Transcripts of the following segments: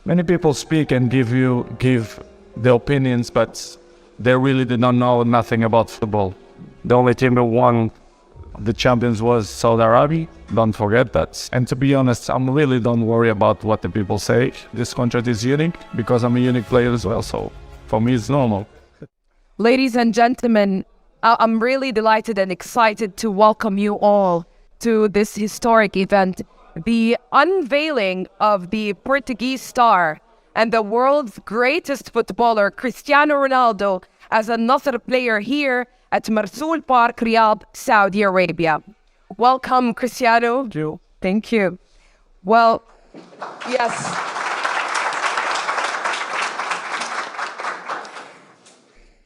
Many people speak and give their opinions, but they really did not know nothing about football. The only team that won the champions was Saudi Arabia. Don't forget that. And to be honest, I'm really don't worry about what the people say. This contract is unique because I'm a unique player as well. So for me, it's normal. Ladies and gentlemen, I'm really delighted and excited to welcome you all to this historic event, the unveiling of the Portuguese star and the world's greatest footballer, Cristiano Ronaldo, as a Nassr player here at Marsoul Park, Riyadh, Saudi Arabia. Welcome, Cristiano. Thank you. Thank you. Well, yes.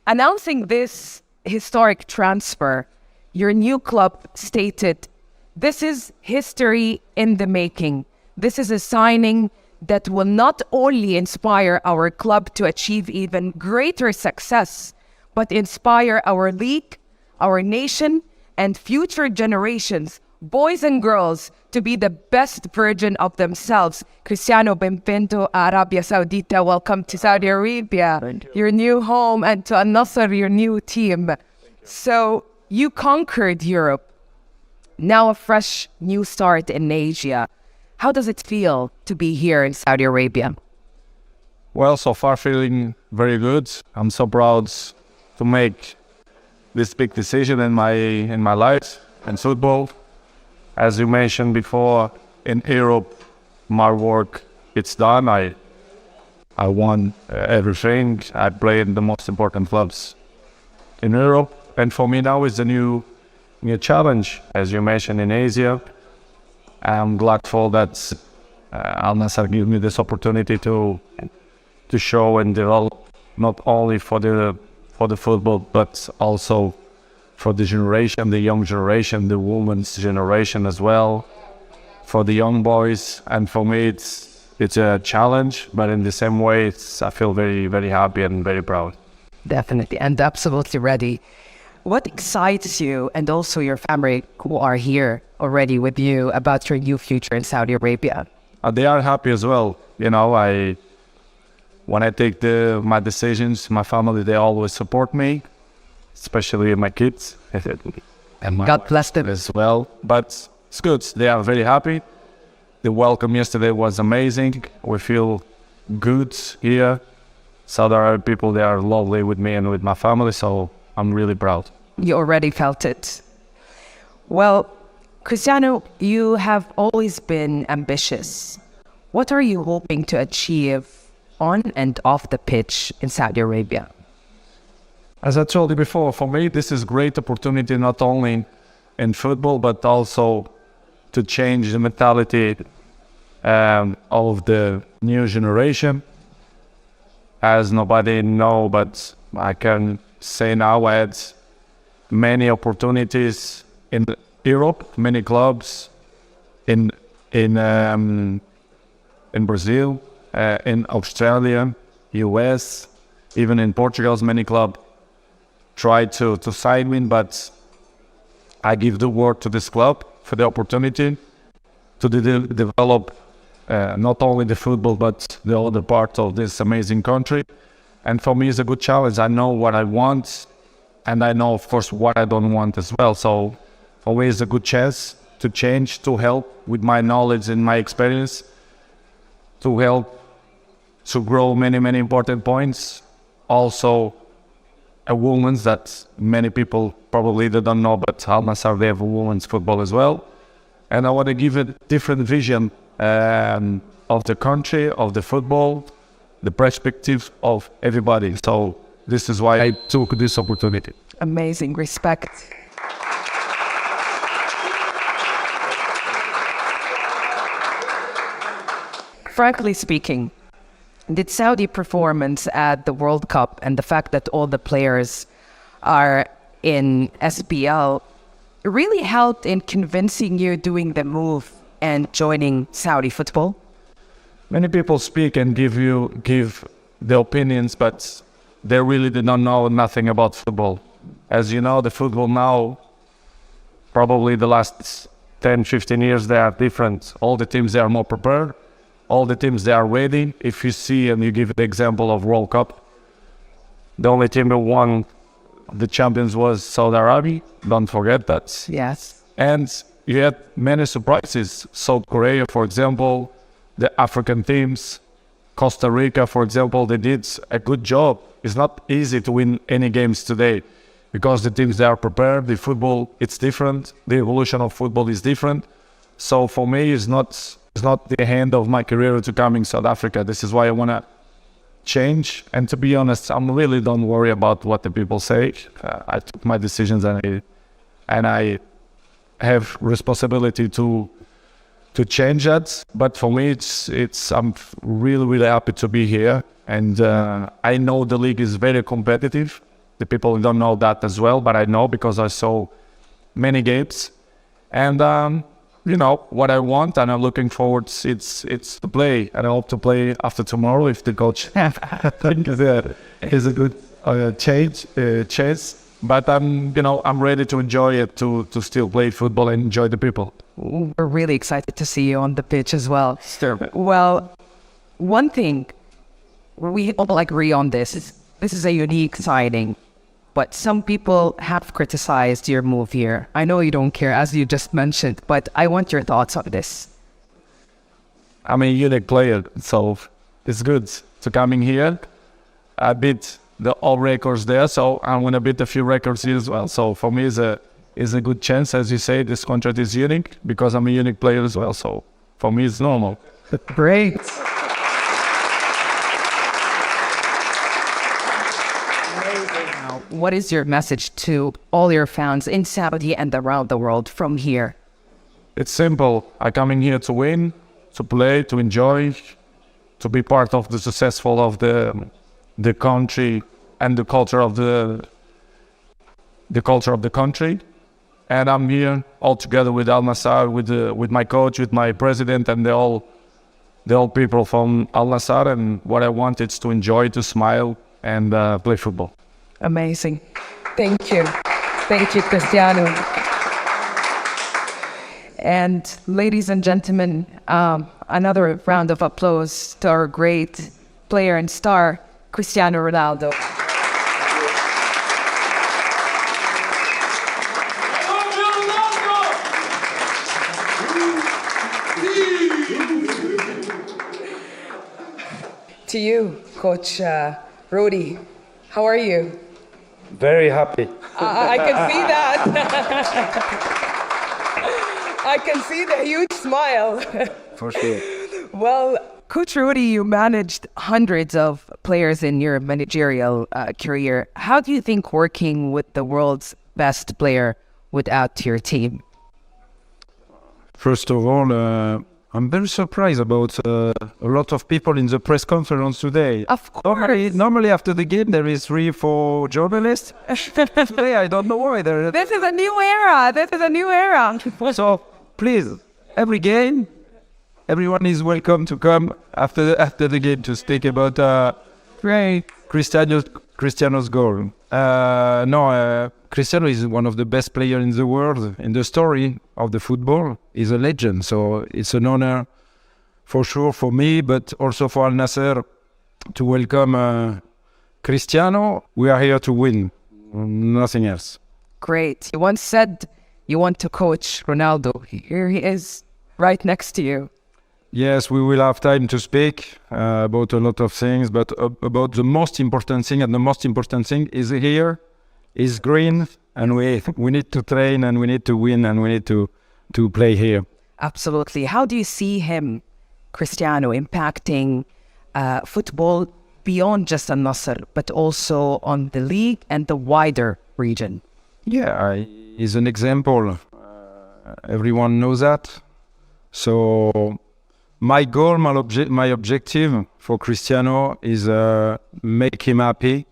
Announcing this historic transfer, your new club stated, "This is history in the making. This is a signing that will not only inspire our club to achieve even greater success, but inspire our league, our nation, and future generations, boys and girls, to be the best version of themselves." Cristiano, benvenuto a Arabia Saudita. Welcome to Saudi Arabia, your new home, and to Al-Nassr, your new team. So you conquered Europe. Now a fresh new start in Asia. How does it feel to be here in Saudi Arabia? Well, so far feeling very good. I'm so proud to make this big decision in my life and football. As you mentioned before, in Europe, my work it's done. I won everything. I played in the most important clubs in Europe, and for me now is a new challenge, as you mentioned, in Asia. I'm grateful that Al Nassr gave me this opportunity to show and develop not only for the football, but also for the generation, the young generation, the women's generation as well, for the young boys. And for me, it's a challenge, but in the same way, I feel very, very happy and very proud. Definitely, and absolutely ready. What excites you and also your family who are here already with you about your new future in Saudi Arabia? They are happy as well. You know, when I take my decisions, my family, they always support me, especially my kids. And my God bless them as well. But it's good. They are very happy. The welcome yesterday was amazing. We feel good here. Saudi Arab people, they are lovely with me and with my family, so I'm really proud. You already felt it. Well, Cristiano, you have always been ambitious. What are you hoping to achieve on and off the pitch in Saudi Arabia? As I told you before, for me, this is a great opportunity not only in football, but also to change the mentality of the new generation. As nobody know, but I can say now I had many opportunities in Europe, many clubs in Brazil, in Australia, US, even in Portugal, many clubs tried to sign me, but I give the word to this club for the opportunity to develop not only the football, but the other part of this amazing country. And for me, it's a good challenge. I know what I want, and I know, of course, what I don't want as well. So always a good chance to change, to help with my knowledge and my experience, to help to grow many, many important points. Also, a women's that many people probably don't know, but Al Nassr, they have a women's football as well. And I want to give a different vision of the country, of the football, the perspective of everybody. So this is why I took this opportunity. Amazing, respect. Frankly speaking, did Saudi performance at the World Cup and the fact that all the players are in SPL really helped in convincing you doing the move and joining Saudi football? Many people speak and give their opinions, but they really did not know nothing about football. As you know, the football now, probably the last 10, 15 years, they are different. All the teams, they are more prepared. all the teams, they are ready. If you see, and you give the example of World Cup, the only team that won the champions was Saudi Arabia. Don't forget that. Yes. And you had many surprises. South Korea, for example, the African teams, Costa Rica, for example, they did a good job. It's not easy to win any games today because the teams, they are prepared. The football, it's different. The evolution of football is different. So for me, it's not the end of my career to come in South Africa. This is why I want to change. And to be honest, I'm really don't worry about what the people say. I took my decisions and I have responsibility to change that. But for me, I'm really happy to be here. And I know the league is very competitive. The people don't know that as well, but I know because I saw many games. And you know what I want, and I'm looking forward. It's to play, and I hope to play after tomorrow if the coach is a good chance. But I'm ready to enjoy it, to still play football and enjoy the people. We're really excited to see you on the pitch as well. Sure. Well, one thing we all agree on this is a unique signing. But some people have criticized your move here. I know you don't care, as you just mentioned, but I want your thoughts on this. I'm a unique player, so it's good to coming here. I beat all records there, so I'm gonna beat a few records here as well. So for me, it's a good chance. As you say, this contract is unique because I'm a unique player as well. So for me, it's normal. Great. What is your message to all your fans in Saudi and around the world from here? It's simple. I'm coming here to win, to play, to enjoy, to be part of the successful of the country and the culture of the country. And I'm here all together with Al Nassr, with my coach, with my president, and the all people from Al Nassr. And what I want is to enjoy, to smile, and play football. Amazing. Thank you. Thank you, Cristiano. And ladies and gentlemen, another round of applause to our great player and star, Cristiano Ronaldo. To you, Coach Rudy, how are you? Very happy. I can see that. I can see the huge smile. For sure. Well, Coach Rudy, you managed hundreds of players in your managerial career. How do you think working with the world's best player would add to your team? First of all, I'm very surprised about a lot of people in the press conference today. Of course. Normally after the game there is 3-4 journalists. Today I don't know why. This is a new era. This is a new era. So please, every game, everyone is welcome to come after the game to speak about Cristiano's goal. Cristiano is one of the best players in the world in the story of the football. He's a legend, so it's an honor for sure for me, but also for Al Nassr to welcome Cristiano. We are here to win, nothing else. Great. You once said you want to coach Ronaldo. Here he is, right next to you. Yes, we will have time to speak about a lot of things, but about the most important thing, and the most important thing is here, is green, and we need to train, and we need to win, and we need to play here. Absolutely. How do you see him, Cristiano, impacting football beyond just Al Nassr, but also on the league and the wider region? Yeah, he's an example. Everyone knows that. So my goal, my objective for Cristiano is make him happy,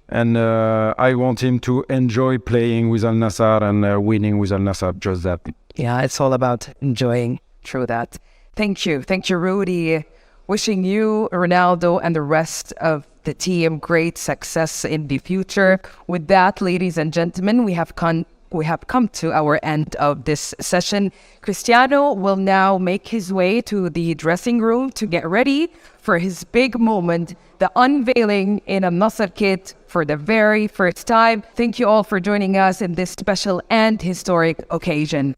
and I want him to enjoy playing with Al Nassr and winning with Al Nassr. Just that. Yeah, it's all about enjoying. True that. Thank you, Rudy. Wishing you, Ronaldo, and the rest of the team great success in the future. With that, ladies and gentlemen, we have come we have come to our end of this session. Cristiano will now make his way to the dressing room to get ready for his big moment, the unveiling in a Nassr kit for the very first time. Thank you all for joining us in this special and historic occasion.